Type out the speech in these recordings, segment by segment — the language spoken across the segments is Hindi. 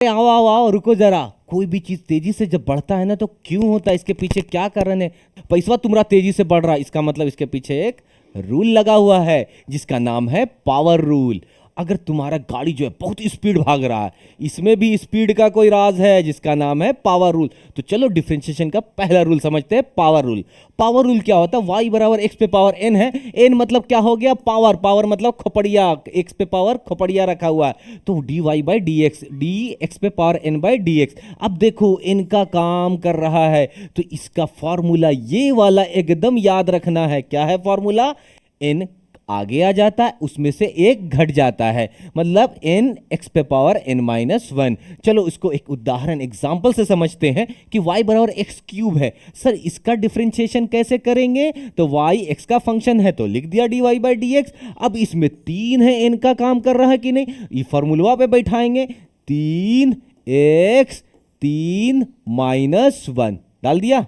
आओ आओ आओ, रुको जरा। कोई भी चीज तेजी से जब बढ़ता है ना तो क्यों होता है, इसके पीछे क्या कारण है? पैसा तुम्हारा तेजी से बढ़ रहा है, इसका मतलब इसके पीछे एक रूल लगा हुआ है जिसका नाम है पावर रूल। अगर तुम्हारा गाड़ी जो है बहुत स्पीड भाग रहा है, इसमें भी स्पीड का कोई राज है जिसका नाम है पावर रूल। तो चलो डिफरेंशिएशन का पहला रूल समझते हैं, पावर रूल। पावर रूल क्या होता है? y बराबर एक्स पे पावर n है। n मतलब क्या हो गया? पावर। पावर मतलब खोपड़िया, x पे पावर खोपड़िया रखा हुआ है, तो dy by D X, D X पे power n by D X. अब देखो n का काम कर रहा है, तो इसका फॉर्मूला ये वाला एकदम याद रखना है। क्या है फॉर्मूला? n आगे आ जाता है, उसमें से एक घट जाता है, मतलब n एक्स पे पावर n माइनस वन। चलो इसको एक उदाहरण एग्जाम्पल से समझते हैं कि y बराबर एक्स क्यूब है। सर इसका डिफरेंशिएशन कैसे करेंगे? तो y x का फंक्शन है तो लिख दिया dy बाई डी एक्स। अब इसमें तीन है, n का काम कर रहा है कि नहीं, ये फॉर्मूला पे बैठाएंगे, तीन एक्स तीन माइनस वन डाल दिया,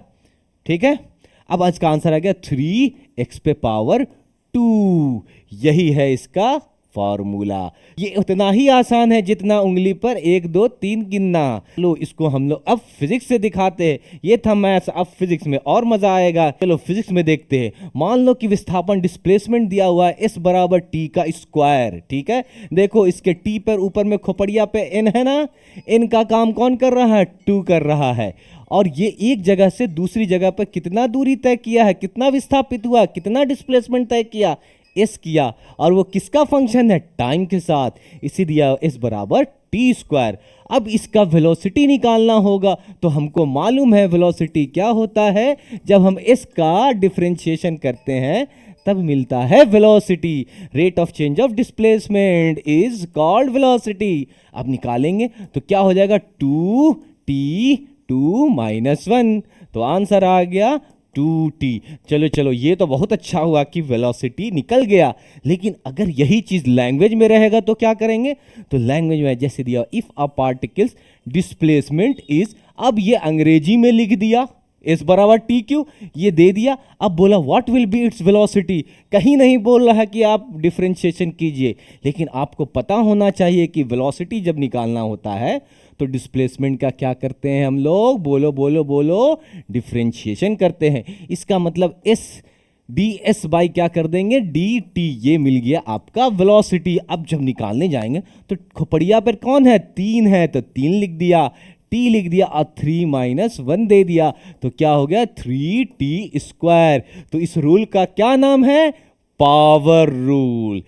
ठीक है। अब आज का आंसर आ गया थ्री एक्स पे पावर टू। यही है इसका फॉर्मूला। ये उतना ही आसान है जितना उंगली पर एक दो तीन गिनना। लो इसको हम लोग अब फिजिक्स से दिखाते हैं। ये था मैथ्स, अब फिजिक्स में और मजा आएगा। चलो फिजिक्स में देखते हैं। मान लो कि विस्थापन डिस्प्लेसमेंट दिया हुआ है s बराबर t का स्क्वायर, ठीक है। देखो इसके t पर ऊपर में खोपड़िया पे n है ना, n का काम कौन कर रहा है? 2 कर रहा है। और ये एक जगह से दूसरी जगह पर कितना दूरी तय किया है, कितना विस्थापित हुआ, कितना डिस्प्लेसमेंट तय किया? एस किया। और वो किसका फंक्शन है? टाइम के साथ, इसी दिया एस बराबर टी स्क्वायर। अब इसका वेलोसिटी निकालना होगा, तो हमको मालूम है वेलोसिटी क्या होता है। जब हम एस का डिफरेंशिएशन करते हैं तब मिलता है velocity. Rate of change of displacement is called velocity. अब निकालेंगे तो क्या हो जाएगा? Two T two minus one, तो आंसर आ गया 2t। चलो चलो, ये तो बहुत अच्छा हुआ कि वेलोसिटी निकल गया। लेकिन अगर यही चीज लैंग्वेज में रहेगा तो क्या करेंगे? तो लैंग्वेज में जैसे दिया if a particles displacement is, अब ये अंग्रेजी में लिख दिया एस बराबर टी क्यू, ये दे दिया। अब बोला what will be its velocity, कहीं नहीं बोल रहा है कि आप डिफरेंशिएशन कीजिए। लेकिन आपको पता होना चाहिए कि वेलोसिटी जब निकालना होता है तो डिस्प्लेसमेंट का क्या करते हैं हम लोग? बोलो बोलो बोलो, डिफरेंशिएशन करते हैं। इसका मतलब एस डी एस बाई क्या कर देंगे? D T. ये मिल गया आपका वेलोसिटी। अब जब निकालने जाएंगे तो खोपड़िया पर कौन है? तीन है, तो तीन लिख दिया, टी लिख दिया और थ्री माइनस वन दे दिया, तो क्या हो गया? Three T square. तो इस रूल का क्या नाम है? Power rule.